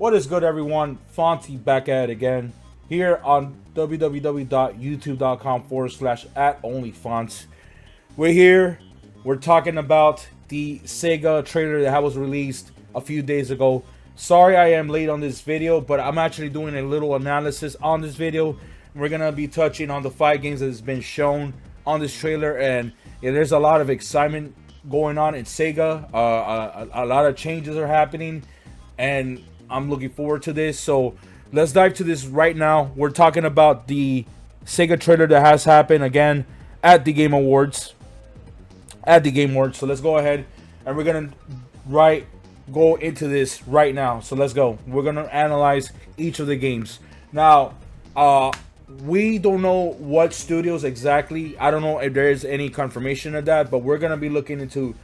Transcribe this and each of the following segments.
What is good, everyone? Fonty back at it again here on www.youtube.com/@onlyfonts. We're here. We're talking about the Sega trailer that was released a few days ago. Sorry I am late on this video, but I'm actually doing a little analysis on this video. We're gonna be touching on the 5 games that has been shown on this trailer, and yeah, there's a lot of excitement going on in Sega. A lot of changes are happening, and I'm looking forward to this. So let's dive to this right now. We're talking about the Sega trailer that has happened again at the Game Awards. So let's go ahead and we're gonna go into this right now. So let's go. We're gonna analyze each of the games. Now, we don't know what studios exactly. I don't know if there is any confirmation of that, but we're gonna be looking into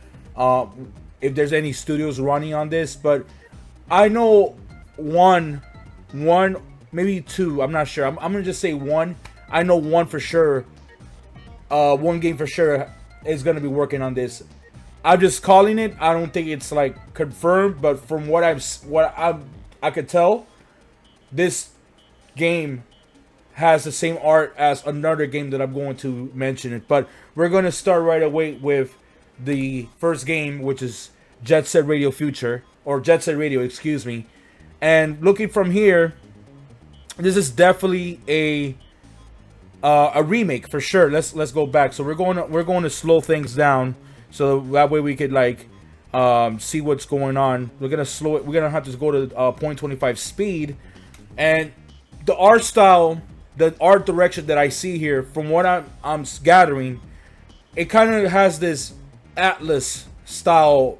if there's any studios running on this. But I know one, maybe two. I'm not sure. I'm gonna just say one. I know one for sure. One game for sure is gonna be working on this. I'm just calling it. I don't think it's like confirmed, but from what I could tell, this game has the same art as another game that I'm going to mention it. But we're gonna start right away with the first game, which is Jet Set Radio Future, or Jet Set Radio, excuse me. And looking from here, this is definitely a remake for sure. Let's go back. So we're going to slow things down so that way we could like see what's going on. We're gonna slow it. We're gonna have to go to 0.25 speed, and the art style, the art direction that I see here, from what I'm gathering, it kind of has this Atlas style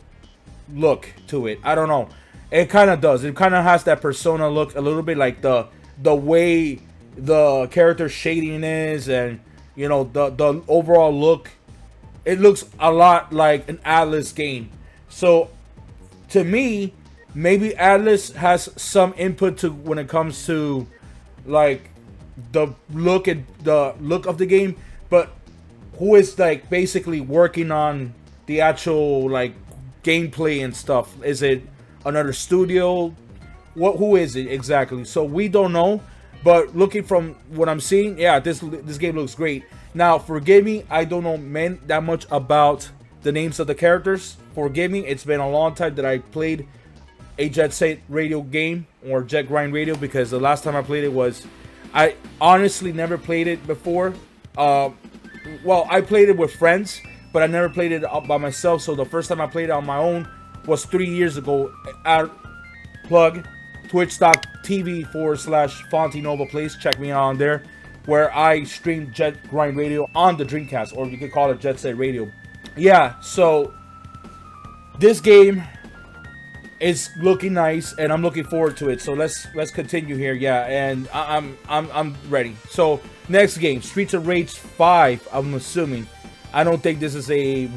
look to it. I don't know. It kind of does. It kind of has that Persona look, a little bit like the way the character shading is, and you know, the overall look. It looks a lot like an Atlas game. So to me, maybe Atlas has some input to when it comes to like the look of the game, but who is like basically working on the actual like gameplay and stuff? Is it another studio? Who is it exactly? So we don't know, but looking from what I'm seeing, yeah, this game looks great. Now, forgive me, I don't know that much about the names of the characters. Forgive me, it's been a long time that I played a Jet Set Radio game or Jet Grind Radio, because the last time I played it was, I honestly never played it before. Well, I played it with friends, but I never played it by myself. So the first time I played it on my own was 3 years ago at twitch.tv/FontyNova. Please check me out on there, where I stream Jet Grind Radio on the Dreamcast, or you could call it Jet Set Radio. Yeah, so this game is looking nice, and I'm looking forward to it. So let's continue here. Yeah, and I'm ready. So next game, Streets of Rage 5. I'm assuming. I don't think this is a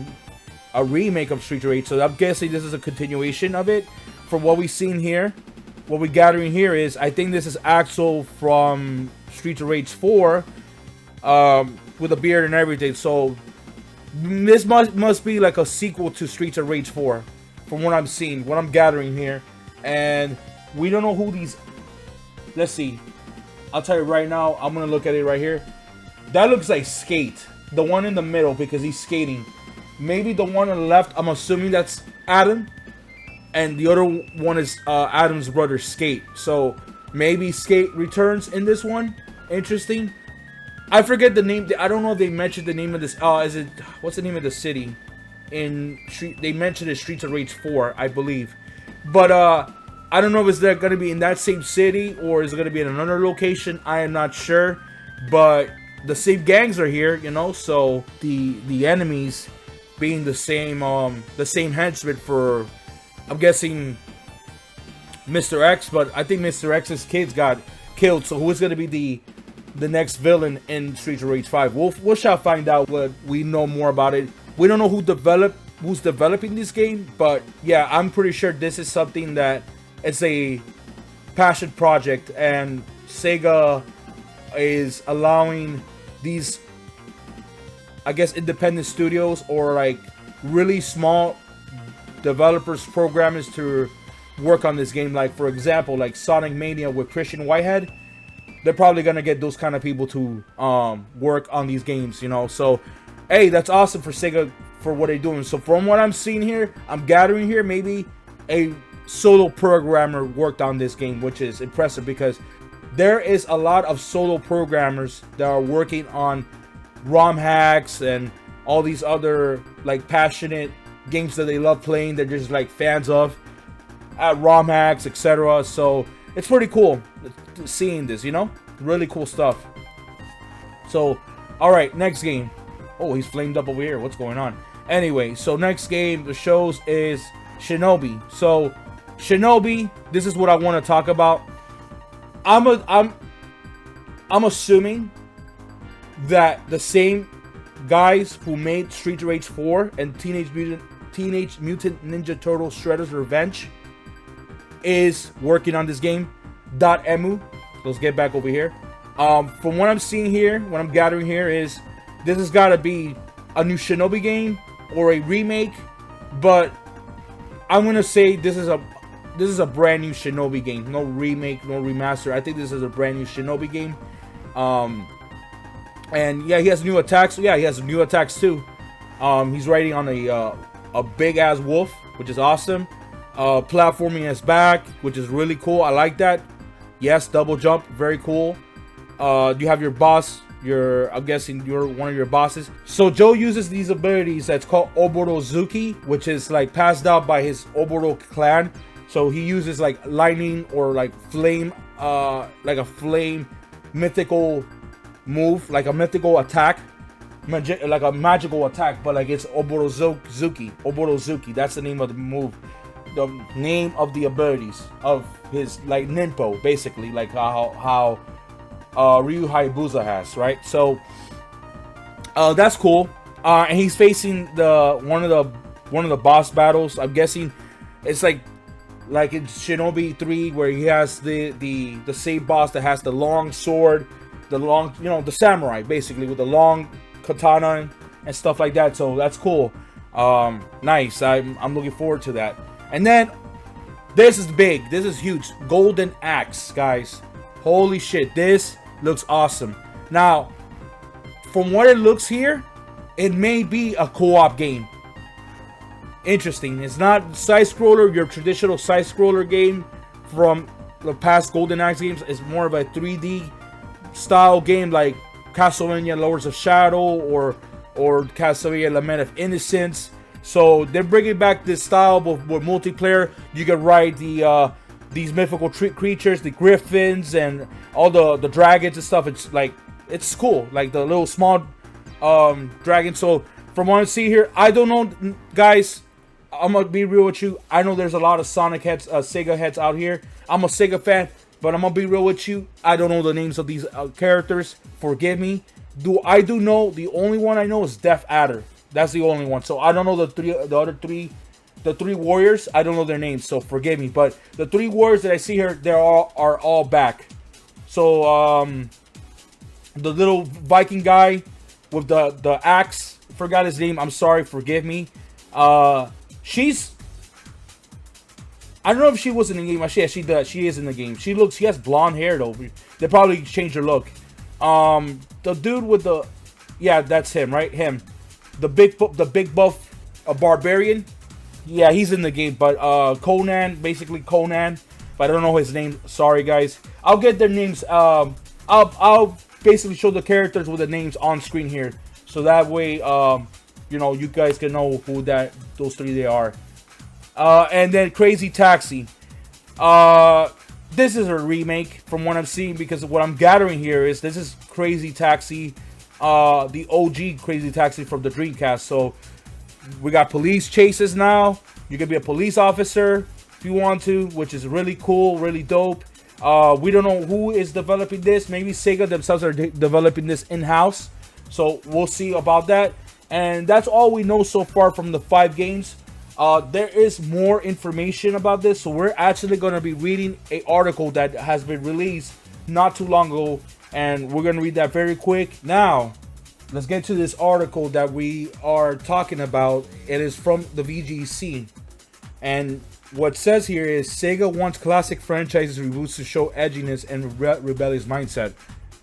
remake of Streets of Rage, so I'm guessing this is a continuation of it. From what we've seen here, what we're gathering here is, I think this is Axel from Streets of Rage 4, with a beard and everything. So this must be like a sequel to Streets of Rage 4, from what I'm seeing, what I'm gathering here. And we don't know who these. Let's see. I'll tell you right now. I'm gonna look at it right here. That looks like Skate. The one in the middle, because he's skating. Maybe the one on the left, I'm assuming that's Adam, and the other one is Adam's brother, Skate. So maybe Skate returns in this one. Interesting. I forget the name. I don't know if they mentioned the name of this. Is it, what's the name of the city? They mentioned it, Streets of Rage 4, I believe. But I don't know if it's going to be in that same city, or is it going to be in another location. I am not sure. But the same gangs are here, you know. So the enemies being the same henchmen for, I'm guessing, Mr. X. But I think Mr. X's kids got killed. So who is going to be the next villain in Streets of Rage 5? We shall find out when we know more about it. We don't know who's developing this game, but yeah, I'm pretty sure this is something that it's a passion project, and Sega is allowing these, I guess, independent studios, or like really small developers, programmers, to work on this game. Like, for example, like Sonic Mania with Christian Whitehead. They're probably gonna get those kind of people to work on these games, you know. So, hey, that's awesome for Sega for what they're doing. So from what I'm seeing here, I'm gathering here, maybe a solo programmer worked on this game, which is impressive because there is a lot of solo programmers that are working on ROM hacks and all these other like passionate games that they love playing. They're just like fans of ROM hacks, etc. So it's pretty cool seeing this, you know, really cool stuff. So, all right, next game. Oh, he's flamed up over here. What's going on? Anyway, so next game the shows is Shinobi. So Shinobi, this is what I want to talk about. I'm assuming that the same guys who made Street Rage 4 and Teenage Mutant Ninja Turtles Shredder's Revenge is working on this game. DotEmu. Let's get back over here. From what I'm seeing here, what I'm gathering here is this has got to be a new Shinobi game or a remake, but I'm gonna say this is a brand new Shinobi game. No remake, no remaster. I think this is a brand new Shinobi game. And yeah, he has new attacks. Yeah, he has new attacks too. He's riding on a big ass wolf, which is awesome. Platforming is back, which is really cool. I like that. Yes, double jump, very cool. You have your boss. I'm guessing you're one of your bosses. So Joe uses these abilities that's called Oborozuki, which is like passed out by his Oboro clan. So he uses like lightning or like flame, like a flame mythical move, like a mythical attack, like a magical attack, but like it's Oborozuki. That's the name of the move. The name of the abilities of his like ninpo, basically, like how Ryu Hayabusa has, right? So that's cool. And he's facing one of the boss battles. I'm guessing it's like in Shinobi 3 where he has the same boss that has the long sword, the long, you know, the samurai basically with the long katana and stuff like that. So that's cool. Nice. I'm looking forward to that. And then this is big. This is huge. Golden Axe, guys. Holy shit. This looks awesome. Now, from what it looks here, it may be a co-op game. Interesting. It's not side-scroller, your traditional side-scroller game from the past Golden Axe games. It's more of a 3D style game like Castlevania Lords of Shadow or Castlevania Lament of Innocence. So they're bringing back this style with multiplayer. You can ride these mythical creatures, the griffins and all the dragons and stuff. It's like, it's cool, like the little small dragons. So from what I see here, I don't know, guys. I'm gonna be real with you. I know there's a lot of Sonic heads, Sega heads out here. I'm a Sega fan, but I'm gonna be real with you. I don't know the names of these characters. Forgive me. I do know the only one I know is Death Adder. That's the only one. So I don't know the three warriors. I don't know their names, so forgive me. But the three warriors that I see here, are all back. So the little Viking guy with the axe, forgot his name. I'm sorry, forgive me. She's, I don't know if she was in the game. She does. She is in the game. She has blonde hair though. They probably changed her look. The dude with the, yeah, that's him, right? Him. The big buff barbarian. Yeah, he's in the game. But Conan, basically Conan. But I don't know his name. Sorry, guys. I'll get their names. I'll basically show the characters with the names on screen here, so that way, you know, you guys can know who those three they are. And then Crazy Taxi. This is a remake from what I'm seeing, because what I'm gathering here is this is Crazy Taxi, the OG Crazy Taxi from the Dreamcast. So we got police chases now. You can be a police officer if you want to, which is really cool, really dope. We don't know who is developing this. Maybe Sega themselves are developing this in-house. So we'll see about that. And that's all we know so far from the 5 games. There is more information about this, so we're actually going to be reading an article that has been released not too long ago, and we're going to read that very quick. Now, let's get to this article that we are talking about. It is from the VGC, and what says here is Sega wants classic franchises reboots to show edginess and rebellious mindset.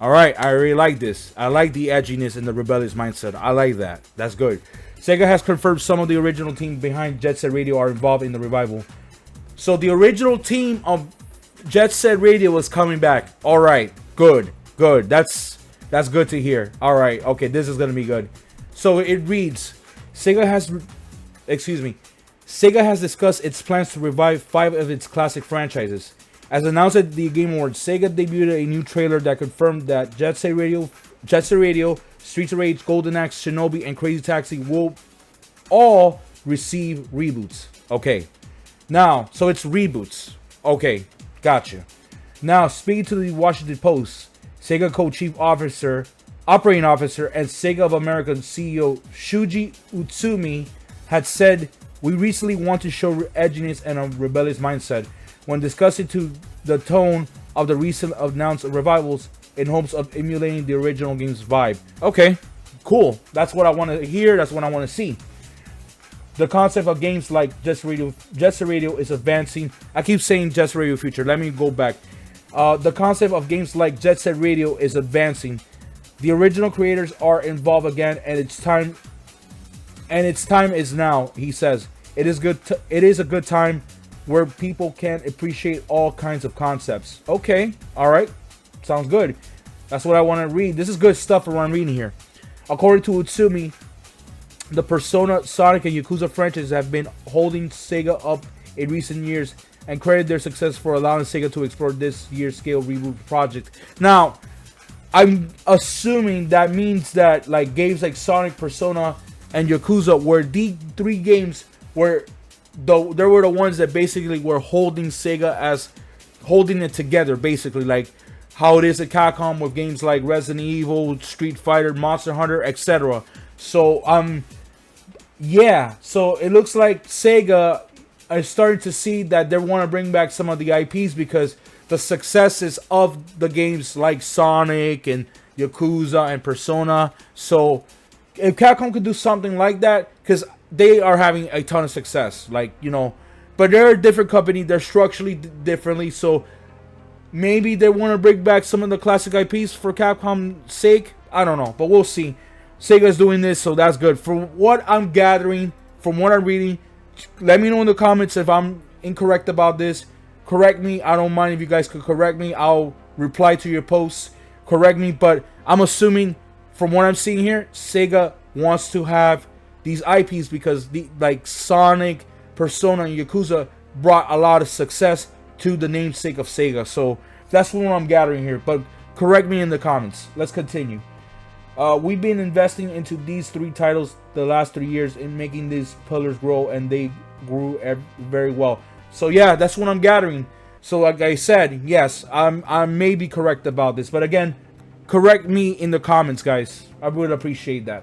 All right, I really like this. I like the edginess and the rebellious mindset. I like that. That's good. Sega has confirmed some of the original team behind Jet Set Radio are involved in the revival. So the original team of Jet Set Radio is coming back. All right, good. That's good to hear. All right, okay, this is gonna be good. So it reads, Sega has discussed its plans to revive 5 of its classic franchises. As announced at the Game Awards, Sega debuted a new trailer that confirmed that Jet Set Radio, Streets of Rage, Golden Axe, Shinobi, and Crazy Taxi will all receive reboots. Okay. Now, so it's reboots. Okay, gotcha. Now, speaking to the Washington Post, Sega co-chief operating officer, and Sega of America CEO Shuji Utsumi had said, "We recently want to show edginess and a rebellious mindset when discussing to the tone of the recent announced revivals in hopes of emulating the original game's vibe." Okay, cool. That's what I want to hear. That's what I want to see. The concept of games like Jet Set Radio is advancing. I keep saying Jet Set Radio Future. Let me go back. The concept of games like Jet Set Radio is advancing. The original creators are involved again, and its time is now. He says it is a good time where people can appreciate all kinds of concepts. Okay, all right, sounds good. That's what I want to read. This is good stuff for what I'm reading here. According to Utsumi, the Persona, Sonic, and Yakuza franchises have been holding Sega up in recent years and credit their success for allowing Sega to explore this year's scale reboot project. Now, I'm assuming that means that like games like Sonic, Persona, and Yakuza were the 3 games where they were the ones that basically were holding Sega as holding it together, basically like how it is at Capcom with games like Resident Evil, Street Fighter, Monster Hunter, etc. So yeah, so it looks like Sega is starting to see that they want to bring back some of the IPs because the successes of the games like Sonic and Yakuza and Persona. So if Capcom could do something like that, because they are having a ton of success, like, you know, but they're a different company, they're structurally differently, so maybe they want to bring back some of the classic IPs for Capcom's sake. I don't know, but we'll see. Sega's doing this, so that's good. From what I'm gathering, from what I'm reading, let me know in the comments if I'm incorrect about this. Correct me. I don't mind if you guys could correct me. I'll reply to your posts. Correct me, but I'm assuming from what I'm seeing here, Sega wants to have these IPs because like Sonic, Persona, and Yakuza brought a lot of success to the namesake of Sega. So that's what I'm gathering here. But correct me in the comments. Let's continue. We've been investing into these 3 titles the last 3 years in making these pillars grow, and they grew very well. So yeah, that's what I'm gathering. So like I said, yes, I may be correct about this, but again, correct me in the comments, guys. I would appreciate that.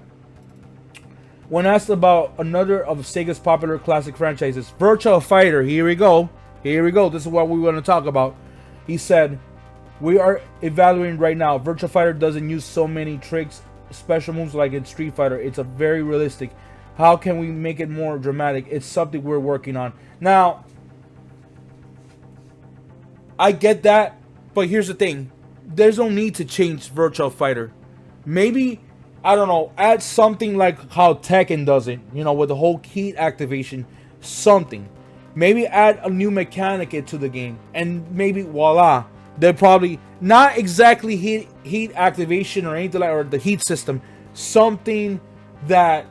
When asked about another of Sega's popular classic franchises, Virtua Fighter, here we go. This is what we want to talk about. He said, "We are evaluating right now. Virtua Fighter doesn't use so many tricks, special moves like in Street Fighter. It's a very realistic. How can we make it more dramatic? It's something we're working on." Now, I get that, but here's the thing. There's no need to change Virtua Fighter. Maybe, I don't know, add something like how Tekken does it, you know, with the whole heat activation, something. Maybe add a new mechanic into the game, and maybe voila. They're probably not exactly heat activation or anything like, or the heat system. Something that,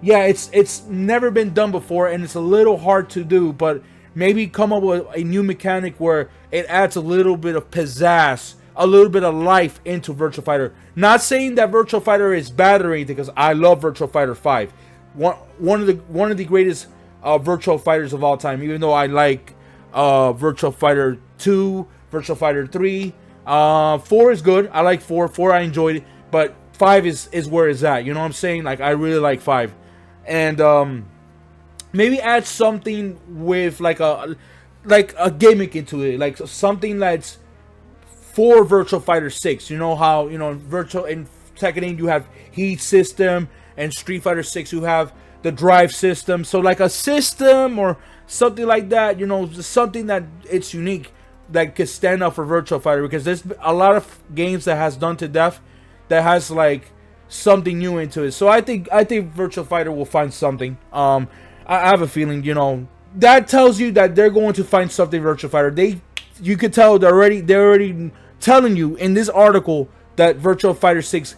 yeah, it's never been done before, and it's a little hard to do. But maybe come up with a new mechanic where it adds a little bit of pizzazz, a little bit of life into Virtua Fighter. Not saying that Virtua Fighter is bad or anything, because I love Virtua Fighter 5, one of the greatest Virtua Fighters of all time. Even though I like Virtua Fighter 2. Virtua Fighter 3, 4 is good. I like 4. 4 I enjoyed it, but 5 is where it's at. You know what I'm saying? Like I really like 5, and maybe add something with like a gimmick into it, like something that's for Virtua Fighter 6. You know how in Tekken 8 you have heat system, and Street Fighter 6 you have the drive system. So like a system or something like that, you know, something that it's unique that could stand up for Virtua Fighter, because there's a lot of games that has done to death that has like something new into it. So I think Virtua Fighter will find something. I have a feeling, you know, that tells you that they're going to find something Virtua Fighter. You could tell they're already telling you in this article that Virtua Fighter 6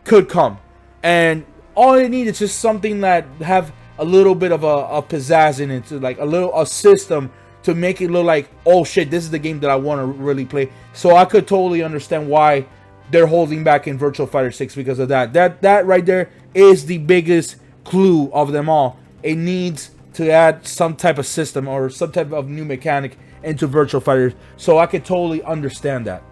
could come, and all they need is just something that have a little bit of a pizzazz in it, to like a system to make it look like, oh shit, this is the game that I want to really play. So I could totally understand why they're holding back in Virtua Fighter 6 because of that. That right there is the biggest clue of them all. It needs to add some type of system or some type of new mechanic into Virtua Fighter. So I could totally understand that.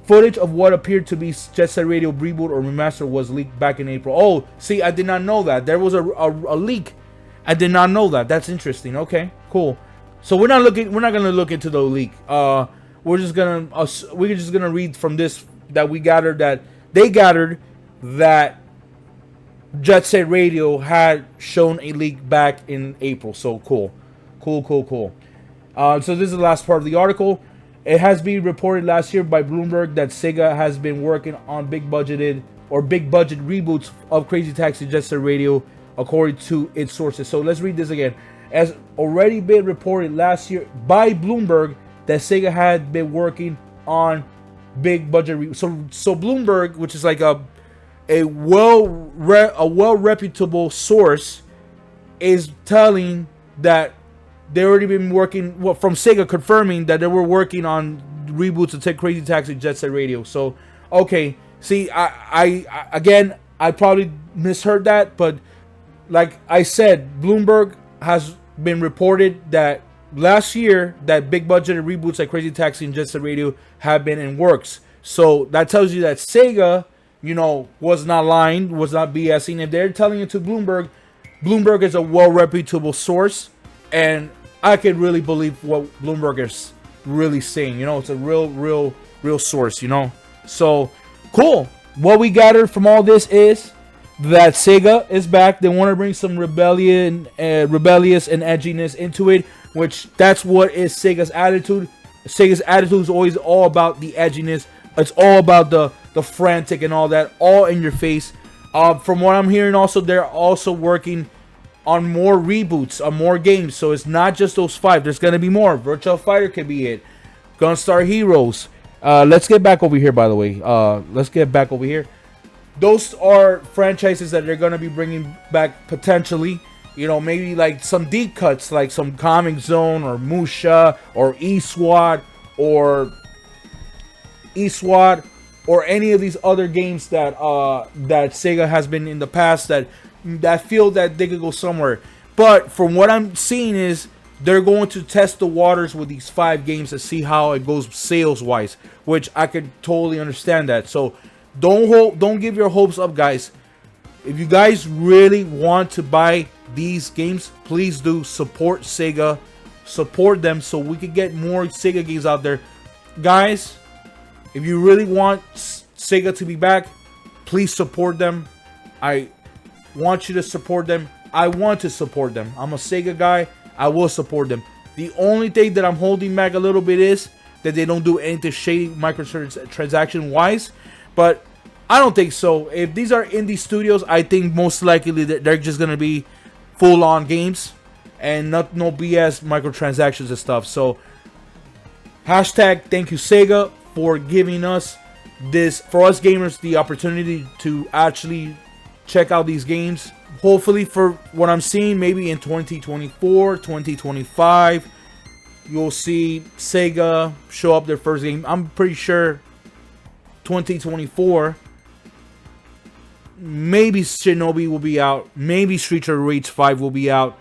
Footage of what appeared to be Jet Set Radio Reboot or Remaster was leaked back in April. Oh, see, I did not know that. There was a leak. I did not know that. That's interesting. Okay, cool. So we're not gonna look into the leak. We're just gonna read from this that we gathered, that they gathered that Jet Set Radio had shown a leak back in April. So cool. So this is the last part of the article. It has been reported last year by Bloomberg that Sega has been working on big budget reboots of Crazy Taxi Jet Set Radio, according to its sources. So let's read this again. As already been reported last year by Bloomberg that Sega had been working on big budget so Bloomberg, which is like a well reputable source, is telling that they already been working, well, from Sega confirming that they were working on reboots of Crazy Taxi Jet Set Radio. So okay, see, I again, I probably misheard that, but like I said, Bloomberg has been reported that last year that big budgeted reboots like Crazy Taxi and Jet Set Radio have been in works. So that tells you that Sega, you know, was not lying, was not BSing. If they're telling it to Bloomberg, Bloomberg is a well reputable source, and I can really believe what Bloomberg is really saying. You know, it's a real source, you know. So cool. What we gathered from all this is that Sega is back. They want to bring some rebellious and edginess into it, which that's what is Sega's attitude. Sega's attitude is always all about the edginess. It's all about the frantic and all that, all in your face. From what I'm hearing, also they're also working on more reboots, on more games. So it's not just those 5. There's gonna be more. Virtua Fighter could be it. Gunstar Heroes. Let's get back over here. By the way, let's get back over here. Those are franchises that they're gonna be bringing back potentially. You know, maybe like some deep cuts, like some Comic Zone or Musha or eSWAT or any of these other games that that Sega has been in the past that feel that they could go somewhere. But from what I'm seeing is they're going to test the waters with these 5 games to see how it goes sales wise, which I could totally understand that. So don't give your hopes up, guys. If you guys really want to buy these games, please do support Sega, support them so we can get more Sega games out there, guys. If you really want Sega to be back, please support them. I want you to support them. I want to support them. I'm a Sega guy. I will support them. The only thing that I'm holding back a little bit is that they don't do anything shady microtransaction wise, but I don't think so. If these are indie studios, I think most likely they're just gonna be full-on games and no BS microtransactions and stuff. So hashtag thank you Sega for giving us this, for us gamers, the opportunity to actually check out these games. Hopefully, for what I'm seeing, maybe in 2024, 2025, you'll see Sega show up their first game. I'm pretty sure 2024, maybe Shinobi will be out, maybe Street Fighter Rage 5 will be out,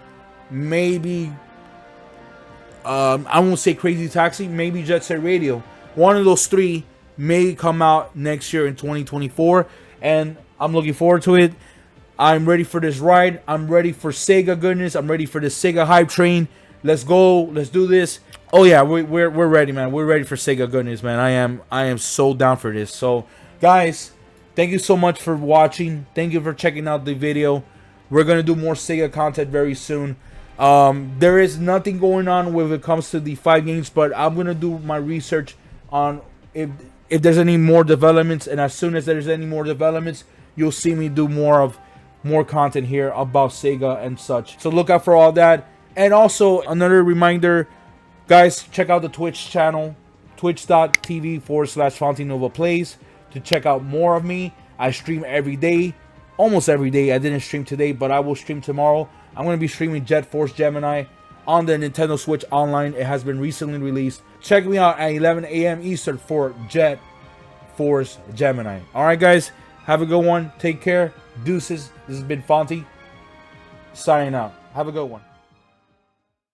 maybe I won't say Crazy Taxi, maybe Jet Set Radio. One of those 3 may come out next year in 2024, and I'm looking forward to it. I'm ready for this ride. I'm ready for Sega goodness. I'm ready for the Sega hype train. Let's go. Let's do this. Oh yeah, we're ready, man. We're ready for Sega goodness, man. I am so down for this. So, guys, thank you so much for watching. Thank you for checking out the video. We're gonna do more Sega content very soon. There is nothing going on when it comes to the 5 games, but I'm gonna do my research on if there's any more developments, and as soon as there's any more developments, you'll see me do more content here about Sega and such. So look out for all that. And also another reminder, guys, check out the Twitch channel, twitch.tv/FontiNovaPlays, to check out more of me. I stream every day, almost every day. I didn't stream today, but I will stream tomorrow. I'm going to be streaming Jet Force Gemini on the Nintendo Switch Online. It has been recently released. Check me out at 11 a.m. Eastern for Jet Force Gemini. Alright guys, have a good one. Take care. Deuces. This has been Fonty, signing out. Have a good one.